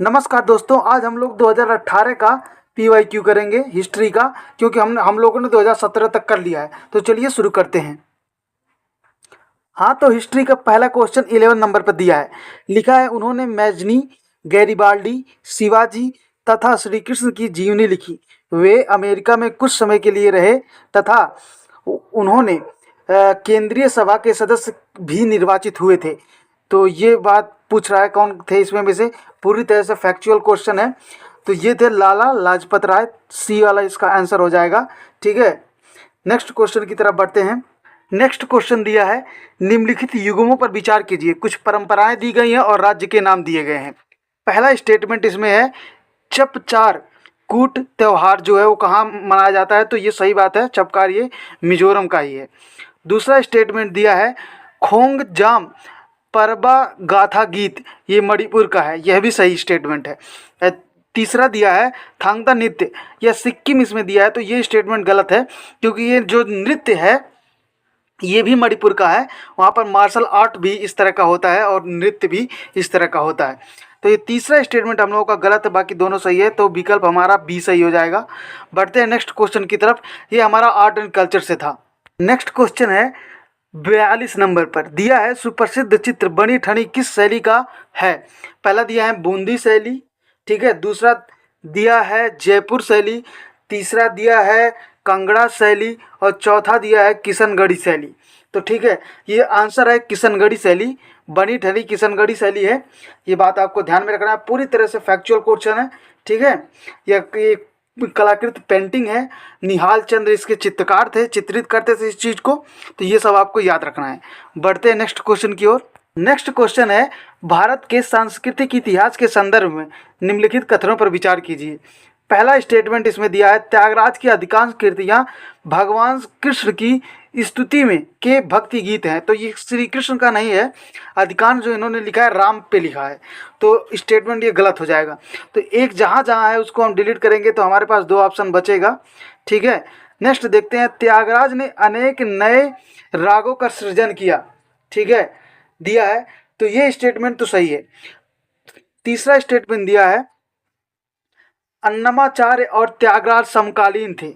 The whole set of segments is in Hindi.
नमस्कार दोस्तों, आज हम लोग 2018 का PYQ करेंगे हिस्ट्री का, क्योंकि हम लोगों ने 2017 तक कर लिया है। तो चलिए शुरू करते हैं। हाँ, तो हिस्ट्री का पहला क्वेश्चन 11 नंबर पर दिया है। लिखा है, उन्होंने मैजनी, गैरिबाल्डी, शिवाजी तथा श्री कृष्ण की जीवनी लिखी। वे अमेरिका में कुछ समय के लिए रहे तथा उन्होंने केंद्रीय सभा के सदस्य भी निर्वाचित हुए थे। तो ये बात पूछ रहा है कौन थे इसमें में से। पूरी तरह से फैक्चुअल क्वेश्चन है। तो ये थे लाला लाजपत राय। सी वाला इसका आंसर हो जाएगा। ठीक है, नेक्स्ट क्वेश्चन की तरफ बढ़ते हैं। नेक्स्ट क्वेश्चन दिया है, निम्नलिखित युग्मों पर विचार कीजिए। कुछ परंपराएं दी गई हैं और राज्य के नाम दिए गए हैं। पहला स्टेटमेंट इसमें है, चपचार कूट त्यौहार जो है वो कहाँ मनाया जाता है। तो ये सही बात है, चपकार ये मिजोरम का ही है। दूसरा स्टेटमेंट दिया है, खोंग जाम परबा गाथा गीत, ये मणिपुर का है। यह भी सही स्टेटमेंट है। तीसरा दिया है, थांगता नृत्य, यह सिक्किम इसमें दिया है। तो ये स्टेटमेंट गलत है, क्योंकि ये जो नृत्य है ये भी मणिपुर का है। वहाँ पर मार्शल आर्ट भी इस तरह का होता है और नृत्य भी इस तरह का होता है। तो ये तीसरा स्टेटमेंट हम लोगों का गलत है, बाकी दोनों सही है। तो विकल्प हमारा बी सही हो जाएगा। बढ़ते हैं नेक्स्ट क्वेश्चन की तरफ। ये हमारा आर्ट एंड कल्चर से था। नेक्स्ट क्वेश्चन है 42 नंबर पर दिया है, सुप्रसिद्ध चित्र बनी ठनी किस शैली का है। पहला दिया है बूंदी शैली, ठीक है। दूसरा दिया है जयपुर शैली। तीसरा दिया है कांगड़ा शैली और चौथा दिया है किशनगढ़ी शैली। तो ठीक है, ये आंसर है किशनगढ़ी शैली। बनी ठनी किशनगढ़ी शैली है। ये बात आपको ध्यान में रखना है। पूरी तरह से फैक्चुअल क्वेश्चन है, ठीक है। ये कलाकृत पेंटिंग है। निहाल चंद्र इसके चित्रकार थे, चित्रित करते थे इस चीज़ को। तो ये सब आपको याद रखना है। बढ़ते हैं नेक्स्ट क्वेश्चन की ओर। नेक्स्ट क्वेश्चन है, भारत के सांस्कृतिक इतिहास के संदर्भ में निम्नलिखित कथनों पर विचार कीजिए। पहला स्टेटमेंट इसमें दिया है, त्यागराज की अधिकांश कृतियाँ भगवान कृष्ण की स्तुति में के भक्ति गीत हैं। तो ये श्री कृष्ण का नहीं है, अधिकांश जो इन्होंने लिखा है राम पे लिखा है। तो स्टेटमेंट ये गलत हो जाएगा। तो एक जहाँ जहाँ है उसको हम डिलीट करेंगे तो हमारे पास दो ऑप्शन बचेगा, ठीक है। नेक्स्ट देखते हैं, त्यागराज ने अनेक नए रागों का सृजन किया, ठीक है, दिया है। तो ये स्टेटमेंट तो सही है। तीसरा स्टेटमेंट दिया है, अन्नमाचार्य और त्यागराज समकालीन थे।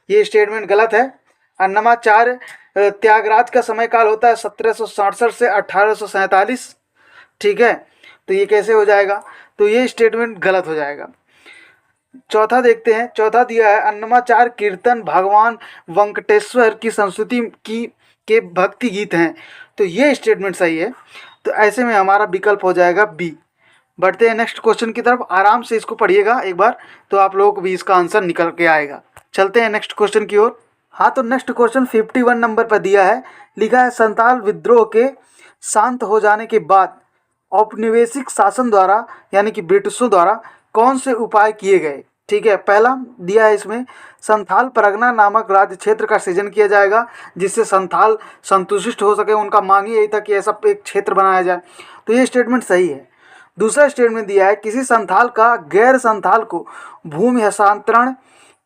ये स्टेटमेंट गलत है। अन्नमाचार्य त्यागराज का समय काल होता है 1767 से 1847, ठीक है। तो ये कैसे हो जाएगा? तो ये स्टेटमेंट गलत हो जाएगा। चौथा देखते हैं। चौथा दिया है, अन्नमाचार्य कीर्तन भगवान वेंकटेश्वर की संस्तुति की के भक्ति गीत हैं। तो ये स्टेटमेंट सही है। तो ऐसे में हमारा विकल्प हो जाएगा बी। बढ़ते हैं नेक्स्ट क्वेश्चन की तरफ। आराम से इसको पढ़िएगा एक बार, तो आप लोगों को भी इसका आंसर निकल के आएगा। चलते हैं नेक्स्ट क्वेश्चन की ओर। हाँ, तो नेक्स्ट क्वेश्चन 51 नंबर पर दिया है। लिखा है, संताल विद्रोह के शांत हो जाने के बाद औपनिवेशिक शासन द्वारा यानी कि ब्रिटिशों द्वारा कौन से उपाय किए गए। ठीक है, पहला दिया है इसमें, संथाल परगना नामक राज्य क्षेत्र का सृजन किया जाएगा, जिससे संथाल संतुष्ट हो सके। उनका मांग ही यही था कि ऐसा एक क्षेत्र बनाया जाए। तो ये स्टेटमेंट सही है। दूसरा स्टेटमेंट दिया है, किसी संथाल का गैर संथाल को भूमि हस्तांतरण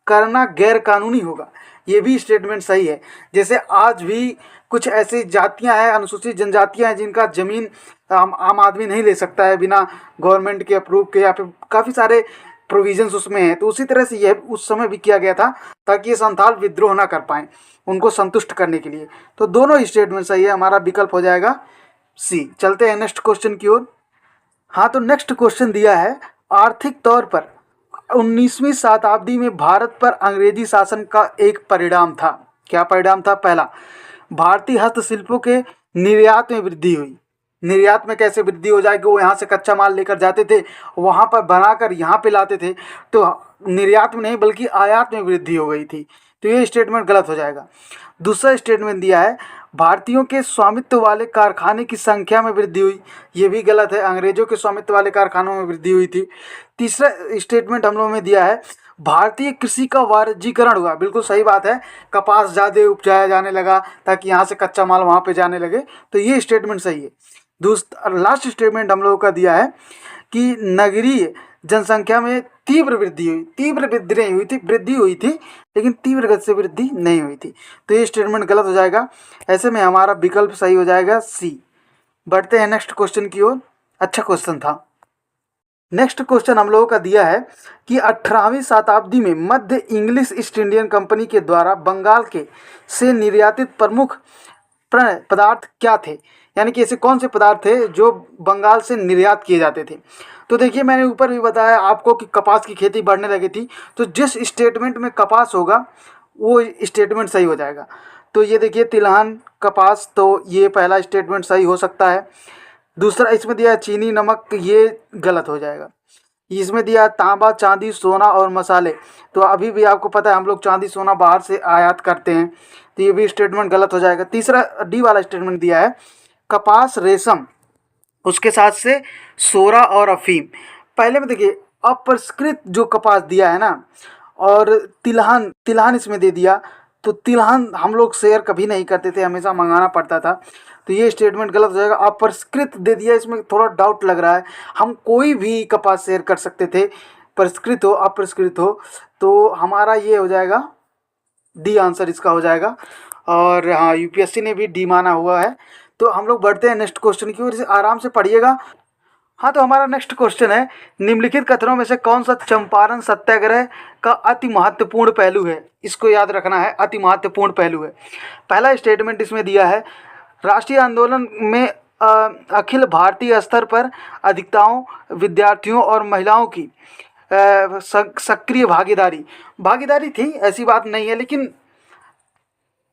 करना गैर कानूनी होगा। ये भी स्टेटमेंट सही है। जैसे आज भी कुछ ऐसी जातियां हैं, अनुसूचित जनजातियां हैं, जिनका ज़मीन आम आदमी नहीं ले सकता है बिना गवर्नमेंट के अप्रूव के, या फिर काफ़ी सारे प्रोविजंस उसमें हैं। तो उसी तरह से यह उस समय भी किया गया था, ताकि ये संथाल विद्रोह ना कर पाएँ, उनको संतुष्ट करने के लिए। तो दोनों स्टेटमेंट सही है। हमारा विकल्प हो जाएगा सी। चलते हैं नेक्स्ट क्वेश्चन की ओर। हाँ, तो नेक्स्ट क्वेश्चन दिया है, आर्थिक तौर पर 19वीं शताब्दी में भारत पर अंग्रेजी शासन का एक परिणाम था। क्या परिणाम था? पहला, भारतीय हस्तशिल्पों के निर्यात में वृद्धि हुई। निर्यात में कैसे वृद्धि हो जाएगी? वो यहाँ से कच्चा माल लेकर जाते थे, वहाँ पर बनाकर यहाँ पे लाते थे। तो निर्यात में नहीं बल्कि आयात में वृद्धि हो गई थी। तो ये स्टेटमेंट गलत हो जाएगा। दूसरा स्टेटमेंट दिया है, भारतीयों के स्वामित्व वाले कारखाने की संख्या में वृद्धि हुई। ये भी गलत है, अंग्रेजों के स्वामित्व वाले कारखानों में वृद्धि हुई थी। तीसरा स्टेटमेंट हम लोगों में दिया है, भारतीय कृषि का वाणिज्यीकरण हुआ। बिल्कुल सही बात है, कपास ज़्यादा उपजाया जाने लगा ताकि यहाँ से कच्चा माल वहाँ पे जाने लगे। तो ये स्टेटमेंट सही है। लास्ट स्टेटमेंट हम लोगों का दिया है कि नगरीय जनसंख्या में तीव्र वृद्धि हुई। तीव्र वृद्धि हुई थी, लेकिन तीव्र गति से वृद्धि नहीं हुई थी। तो ये स्टेटमेंट गलत हो जाएगा। ऐसे में हमारा विकल्प सही हो जाएगा सी। बढ़ते हैं नेक्स्ट क्वेश्चन की ओर। अच्छा क्वेश्चन था। नेक्स्ट क्वेश्चन हम लोगों का दिया है कि 18वीं शताब्दी में मध्य इंग्लिश ईस्ट इंडियन कंपनी के द्वारा बंगाल के से निर्यातित प्रमुख पदार्थ क्या थे, यानी कि ऐसे कौन से पदार्थ थे जो बंगाल से निर्यात किए जाते थे। तो देखिए मैंने ऊपर भी बताया आपको कि कपास की खेती बढ़ने लगी थी, तो जिस स्टेटमेंट में कपास होगा वो स्टेटमेंट सही हो जाएगा। तो ये देखिए तिलहन कपास, तो ये पहला स्टेटमेंट सही हो सकता है। दूसरा इसमें दिया है चीनी नमक, ये गलत हो जाएगा। इसमें दिया है तांबा चांदी सोना और मसाले, तो अभी भी आपको पता है हम लोग चांदी सोना बाहर से आयात करते हैं, तो ये भी स्टेटमेंट गलत हो जाएगा। तीसरा डी वाला स्टेटमेंट दिया है कपास रेशम, उसके साथ से सोरा और अफीम। पहले में देखिए अपरिष्कृत जो कपास दिया है ना, और तिलहन तिलहन इसमें दे दिया, तो तिलहन हम लोग शेयर कभी नहीं करते थे, हमेशा मंगाना पड़ता था, तो ये स्टेटमेंट गलत हो जाएगा। अपरिष्कृत दे दिया, इसमें थोड़ा डाउट लग रहा है, हम कोई भी कपास शेयर कर सकते थे, परिष्कृत हो अपरिष्कृत हो, तो हमारा ये हो जाएगा डी आंसर इसका हो जाएगा। और हाँ यूपीएससी ने भी डी माना हुआ है। तो हम लोग बढ़ते हैं नेक्स्ट क्वेश्चन की ओर, इसे आराम से पढ़िएगा। हाँ तो हमारा नेक्स्ट क्वेश्चन है निम्नलिखित कथनों में से कौन सा चंपारण सत्याग्रह का अति महत्वपूर्ण पहलू है। इसको याद रखना है, अति महत्वपूर्ण पहलू है। पहला स्टेटमेंट इसमें दिया है राष्ट्रीय आंदोलन में अखिल भारतीय स्तर पर अधिवक्ताओं विद्यार्थियों और महिलाओं की सक्रिय भागीदारी थी, ऐसी बात नहीं है, लेकिन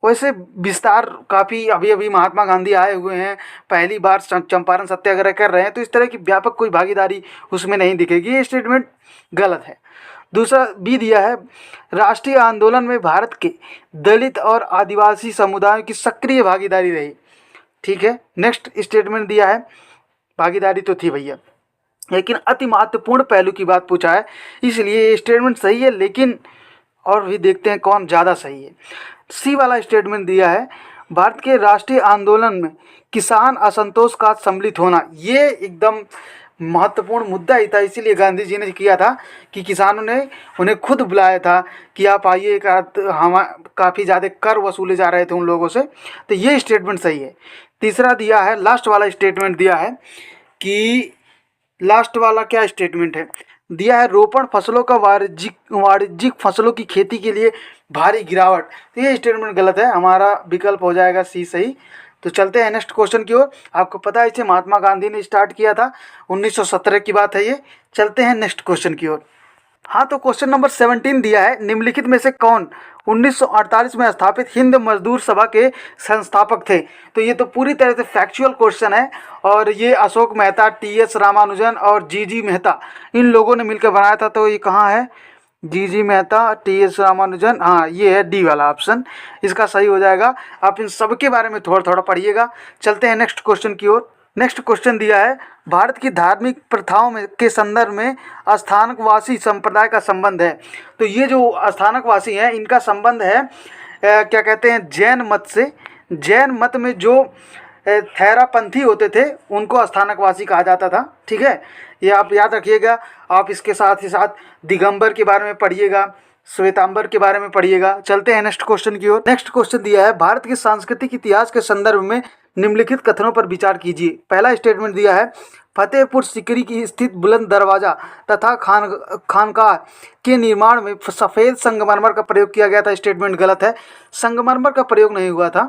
वैसे विस्तार काफ़ी अभी अभी महात्मा गांधी आए हुए हैं, पहली बार चंपारण सत्याग्रह कर रहे हैं, तो इस तरह की व्यापक कोई भागीदारी उसमें नहीं दिखेगी, ये स्टेटमेंट गलत है। दूसरा बी दिया है राष्ट्रीय आंदोलन में भारत के दलित और आदिवासी समुदायों की सक्रिय भागीदारी रही। ठीक है, नेक्स्ट स्टेटमेंट दिया है भागीदारी तो थी भैया, लेकिन अति महत्वपूर्ण पहलू की बात पूछा है, इसलिए ये स्टेटमेंट सही है, लेकिन और भी देखते हैं कौन ज़्यादा सही है। सी वाला स्टेटमेंट दिया है भारत के राष्ट्रीय आंदोलन में किसान असंतोष का सम्मिलित होना, ये एकदम महत्वपूर्ण मुद्दा ही था, इसीलिए गांधी जी ने किया था कि किसानों ने उन्हें खुद बुलाया था कि आप आइए, हम काफ़ी ज़्यादा कर वसूले जा रहे थे उन लोगों से, तो ये स्टेटमेंट सही है। तीसरा दिया है लास्ट वाला स्टेटमेंट दिया है कि लास्ट वाला क्या स्टेटमेंट है दिया है रोपण फसलों का वाणिज्यिक फसलों की खेती के लिए भारी गिरावट, तो ये स्टेटमेंट गलत है, हमारा विकल्प हो जाएगा सी सही। तो चलते हैं नेक्स्ट क्वेश्चन की ओर। आपको पता है इसे महात्मा गांधी ने स्टार्ट किया था, 1917 की बात है ये। चलते हैं नेक्स्ट क्वेश्चन की ओर। हाँ तो क्वेश्चन नंबर 17 दिया है निम्नलिखित में से कौन 1948 में स्थापित हिंद मजदूर सभा के संस्थापक थे। तो ये तो पूरी तरह से फैक्चुअल क्वेश्चन है, और ये अशोक मेहता, टी.एस. रामानुजन और जी.जी. मेहता इन लोगों ने मिलकर बनाया था। तो ये कहाँ है, जी.जी. मेहता, टी.एस. रामानुजन, हाँ ये है डी वाला ऑप्शन, इसका सही हो जाएगा। आप इन सब के बारे में थोड़ा थोड़ा पढ़िएगा। चलते हैं नेक्स्ट क्वेश्चन की ओर। नेक्स्ट क्वेश्चन दिया है भारत की धार्मिक प्रथाओं में के संदर्भ में स्थानकवासी संप्रदाय का संबंध है। तो ये जो स्थानकवासी हैं इनका संबंध है क्या कहते हैं जैन मत से। जैन मत में जो थेरापंथी होते थे उनको स्थानकवासी कहा जाता था। ठीक है, ये आप याद रखिएगा। आप इसके साथ ही साथ दिगंबर के बारे में पढ़िएगा, श्वेतांबर के बारे में पढ़िएगा। चलते हैं नेक्स्ट क्वेश्चन की ओर। नेक्स्ट क्वेश्चन दिया है भारत के सांस्कृतिक इतिहास के संदर्भ में निम्नलिखित कथनों पर विचार कीजिए। पहला स्टेटमेंट दिया है फतेहपुर सीकरी की स्थित बुलंद दरवाजा तथा खानकाह के निर्माण में सफ़ेद संगमरमर का प्रयोग किया गया था। स्टेटमेंट गलत है, संगमरमर का प्रयोग नहीं हुआ था,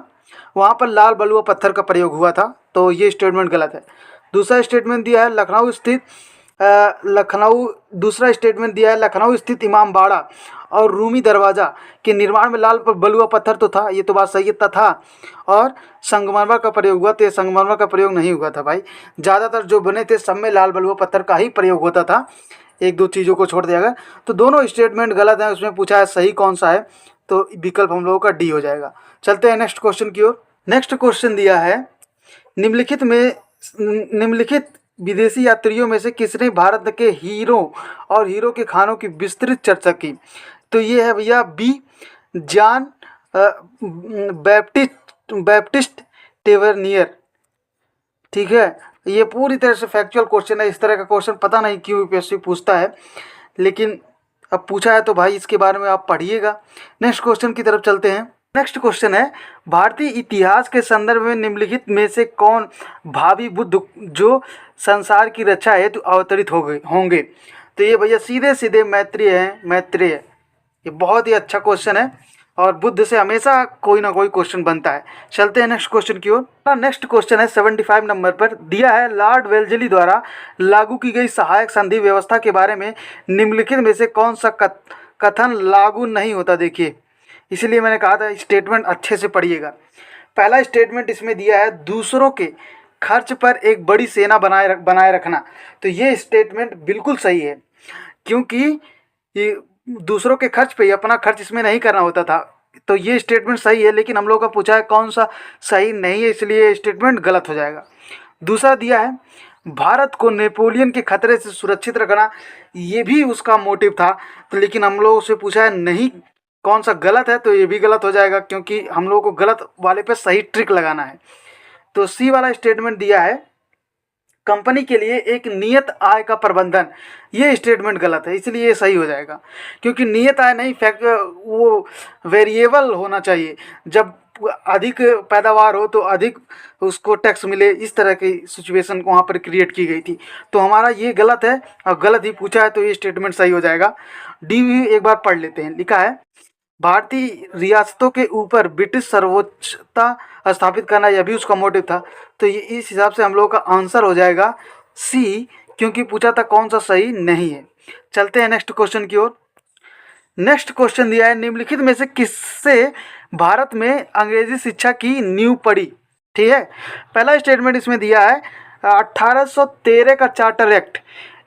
वहाँ पर लाल बलुआ पत्थर का प्रयोग हुआ था, तो ये स्टेटमेंट गलत है। दूसरा स्टेटमेंट दिया है दूसरा स्टेटमेंट दिया है लखनऊ स्थित इमामबाड़ा और रूमी दरवाज़ा के निर्माण में लाल बलुआ पत्थर तो था, ये तो बात सही है, तथा और संगमरमर का प्रयोग हुआ, तो ये संगमरमर का प्रयोग नहीं हुआ था भाई। ज़्यादातर जो बने थे सब में लाल बलुआ पत्थर का ही प्रयोग होता था, एक दो चीज़ों को छोड़ दिया गया। तो दोनों स्टेटमेंट गलत हैं, उसमें पूछा है सही कौन सा है, तो विकल्प हम लोगों का डी हो जाएगा। चलते हैं नेक्स्ट क्वेश्चन की ओर। नेक्स्ट क्वेश्चन दिया है निम्नलिखित विदेशी यात्रियों में से किसने भारत के हीरो और हीरो के खानों की विस्तृत चर्चा की। तो ये है भैया बी जॉन बैप्टिस्ट टेवरनियर। ठीक है, ये पूरी तरह से फैक्चुअल क्वेश्चन है। इस तरह का क्वेश्चन पता नहीं क्यों यूपीएससी पूछता है, लेकिन अब पूछा है तो भाई इसके बारे में आप पढ़िएगा। नेक्स्ट क्वेश्चन की तरफ चलते हैं। नेक्स्ट क्वेश्चन है, भारतीय इतिहास के संदर्भ में निम्नलिखित में से कौन भावी बुद्ध जो संसार की रक्षा हेतु अवतरित होंगे? तो ये भैया सीधे सीधे मैत्रेय हैं, मैत्रेय। ये बहुत ही अच्छा क्वेश्चन है और बुद्ध से हमेशा कोई ना कोई क्वेश्चन बनता है। चलते हैं नेक्स्ट क्वेश्चन की ओर। नेक्स्ट क्वेश्चन है 75 नंबर पर दिया है, लॉर्ड वेल्जली द्वारा लागू की गई सहायक संधि व्यवस्था के बारे में निम्नलिखित में से कौन सा कथन लागू नहीं होता? देखिए, इसलिए मैंने कहा था स्टेटमेंट अच्छे से पढ़िएगा। पहला स्टेटमेंट इसमें दिया है, दूसरों के खर्च पर एक बड़ी सेना बनाए रखना। तो ये स्टेटमेंट बिल्कुल सही है, क्योंकि ये दूसरों के खर्च पे ही अपना खर्च इसमें नहीं करना होता था। तो ये स्टेटमेंट सही है, लेकिन हम लोग का पूछा है कौन सा सही नहीं है, इसलिए स्टेटमेंट गलत हो जाएगा। दूसरा दिया है, भारत को नेपोलियन के खतरे से सुरक्षित रखना, ये भी उसका मोटिव था। तो लेकिन हम लोगों से पूछा है नहीं कौन सा गलत है, तो ये भी गलत हो जाएगा, क्योंकि हम लोगों को गलत वाले पे सही ट्रिक लगाना है। तो सी वाला स्टेटमेंट दिया है, कंपनी के लिए एक नियत आय का प्रबंधन, ये स्टेटमेंट गलत है, इसलिए ये सही हो जाएगा, क्योंकि नियत आय नहीं, वो वेरिएबल होना चाहिए। जब अधिक पैदावार हो तो अधिक उसको टैक्स मिले, इस तरह की सिचुएशन को वहाँ पर क्रिएट की गई थी। तो हमारा ये गलत है और गलत ही पूछा है, तो ये स्टेटमेंट सही हो जाएगा। डी भी एक बार पढ़ लेते हैं। लिखा है, भारतीय रियासतों के ऊपर ब्रिटिश सर्वोच्चता स्थापित करना, यह भी उसका मोटिव था। तो ये इस हिसाब से हम लोगों का आंसर हो जाएगा सी, क्योंकि पूछा था कौन सा सही नहीं है। चलते हैं नेक्स्ट क्वेश्चन की ओर। नेक्स्ट क्वेश्चन दिया है, निम्नलिखित में से किससे भारत में अंग्रेजी शिक्षा की नींव पड़ी? ठीक है, पहला स्टेटमेंट इसमें दिया है 1813 का चार्टर एक्ट।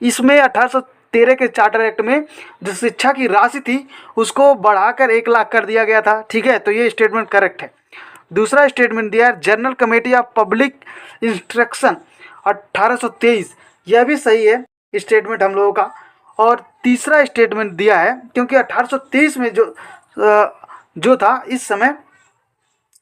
इसमें 1813 के चार्टर एक्ट में जो शिक्षा की राशि थी उसको बढ़ाकर 1 लाख कर दिया गया था। ठीक है, तो ये स्टेटमेंट करेक्ट है। दूसरा स्टेटमेंट दिया है, general committee of public instruction 1823, यह भी सही है स्टेटमेंट हम लोगों का। और तीसरा स्टेटमेंट दिया है, क्योंकि 1823 में जो था, इस समय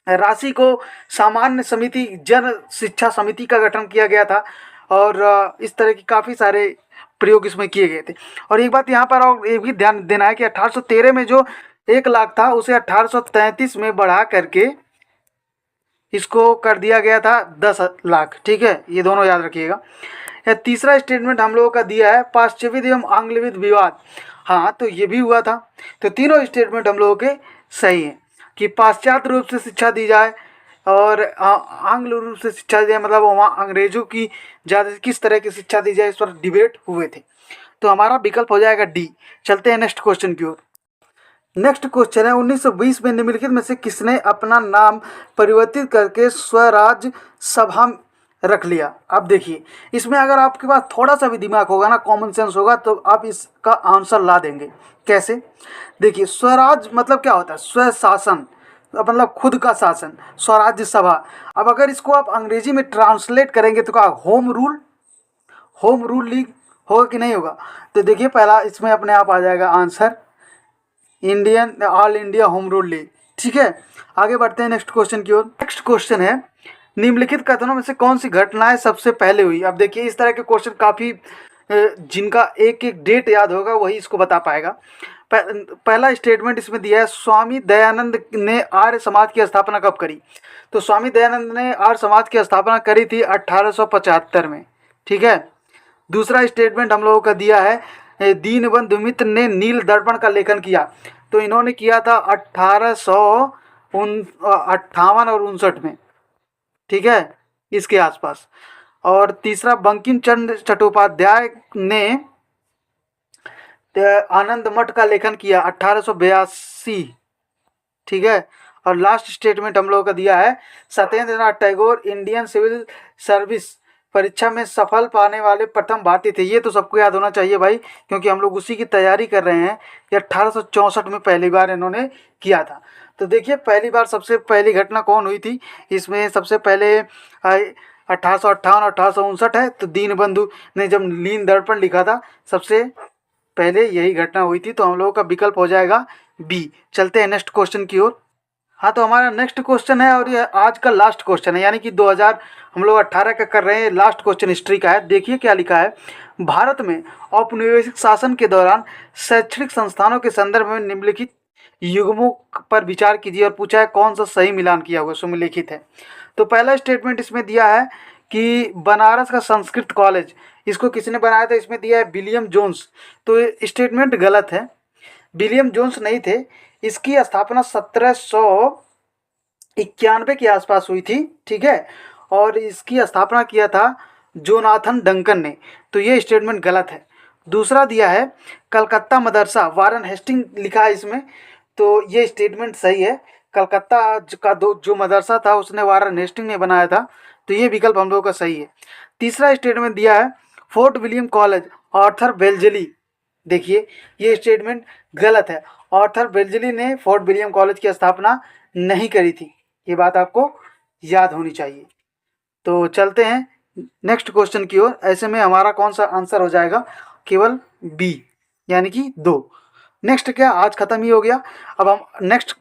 राशि को सामान्य समिति जन शिक्षा समिति का गठन किया गया था और इस तरह की काफ़ी सारे प्रयोग इसमें किए गए थे। और एक बात यहाँ पर और ये भी ध्यान देना है कि 1813 में जो 1 लाख था उसे 1833 में बढ़ा करके इसको कर दिया गया था 10 लाख। ठीक है, ये दोनों याद रखिएगा। तीसरा स्टेटमेंट हम लोगों का दिया है, पाश्चात्य एवं आंग्लविद विवाद। हाँ, तो ये भी हुआ था। तो तीनों स्टेटमेंट हम लोगों के सही हैं कि पाश्चात्य रूप से शिक्षा दी जाए और आंग्ल रूप से शिक्षा दी जाए, मतलब वहाँ अंग्रेजों की ज़्यादा किस तरह की शिक्षा दी जाए, इस पर डिबेट हुए थे। तो हमारा विकल्प हो जाएगा डी। चलते हैं नेक्स्ट क्वेश्चन की ओर। नेक्स्ट क्वेश्चन है, 1920 में निम्नलिखित में से किसने अपना नाम परिवर्तित करके स्वराज सभा रख लिया? अब देखिए, इसमें अगर आपके पास थोड़ा सा भी दिमाग होगा ना, कॉमन सेंस होगा, तो आप इसका आंसर ला देंगे। कैसे? देखिए, स्वराज मतलब क्या होता है? स्वशासन, मतलब खुद का शासन, स्वराज्य सभा। अब अगर इसको आप अंग्रेजी में ट्रांसलेट करेंगे तो क्या home rule, home rule league होगा कि नहीं होगा? तो देखिए, पहला इसमें अपने आप आ जाएगा answer, Indian all India home rule league. ठीक है, आगे बढ़ते हैं नेक्स्ट क्वेश्चन की ओर। नेक्स्ट क्वेश्चन है, निम्नलिखित कथनों में से कौन सी घटनाएं सबसे पहले हुई? अब देखिए, इस तरह के क्वेश्चन काफ़ी जिनका एक एक डेट याद होगा वही इसको बता पाएगा। पहला स्टेटमेंट इसमें दिया है, स्वामी दयानंद ने आर्य समाज की स्थापना कब करी? तो स्वामी दयानंद ने आर्य समाज की स्थापना करी थी 1875 में। ठीक है। दूसरा स्टेटमेंट हम लोगों का दिया है, दीनबंधु मित्र ने नील दर्पण का लेखन किया। तो इन्होंने किया था 1858 और 59 में। ठीक है, इसके आसपास। और तीसरा, बंकिम चंद्र चट्टोपाध्याय ने आनंद मठ का लेखन किया 1882। ठीक है। और लास्ट स्टेटमेंट हम लोगों का दिया है, Satyendra Nath Tagore Indian civil service परीक्षा में सफल पाने वाले प्रथम भारतीय थे। ये तो सबको याद होना चाहिए भाई, क्योंकि हम लोग उसी की तैयारी कर रहे हैं। ये 1864 में पहली बार इन्होंने किया था। तो देखिए, पहली बार सबसे पहली घटना कौन हुई थी? इसमें सबसे पहले 1858 और 1859 है। तो दीनबंधु ने जब नील दर्पण लिखा था, सबसे पहले यही घटना हुई थी। तो हम लोगों का विकल्प हो जाएगा बी। चलते हैं नेक्स्ट क्वेश्चन की ओर। हाँ, तो हमारा नेक्स्ट क्वेश्चन है और ये आज का लास्ट क्वेश्चन है, यानी कि 2018 का कर रहे हैं। लास्ट क्वेश्चन हिस्ट्री का है। देखिए क्या लिखा है, भारत में औपनिवेशिक शासन के दौरान शैक्षणिक संस्थानों के संदर्भ में निम्नलिखित युग्मों पर विचार कीजिए और पूछा है कौन सा सही मिलान किया हुआ सुमेलिखित है। तो पहला स्टेटमेंट इसमें दिया है कि बनारस का संस्कृत कॉलेज, इसको किसने बनाया था, इसमें दिया है विलियम जोन्स। तो ये स्टेटमेंट गलत है, विलियम जोन्स नहीं थे। इसकी स्थापना 1791 के आसपास हुई थी, ठीक है, और इसकी स्थापना किया था जोनाथन डंकन ने। तो ये स्टेटमेंट गलत है। दूसरा दिया है कलकत्ता मदरसा, वारन हेस्टिंग लिखा है इसमें, तो ये स्टेटमेंट सही है। कलकत्ता का जो मदरसा था उसने वारन हेस्टिंग ने बनाया था, तो ये विकल्प हम लोगों का सही है। तीसरा स्टेटमेंट दिया है फोर्ट विलियम कॉलेज, आर्थर बेल्जली। देखिए ये स्टेटमेंट गलत है, आर्थर बेल्जली ने फोर्ट विलियम कॉलेज की स्थापना नहीं करी थी, ये बात आपको याद होनी चाहिए। तो चलते हैं नेक्स्ट क्वेश्चन की ओर। ऐसे में हमारा कौन सा आंसर हो जाएगा, केवल बी, यानी कि 2। नेक्स्ट क्या, आज ख़त्म ही हो गया। अब हम नेक्स्ट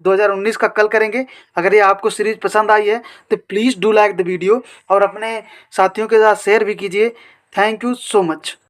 2019 का कल करेंगे। अगर ये आपको सीरीज़ पसंद आई है तो please do like the video और अपने साथियों के साथ शेयर भी कीजिए। Thank you so much.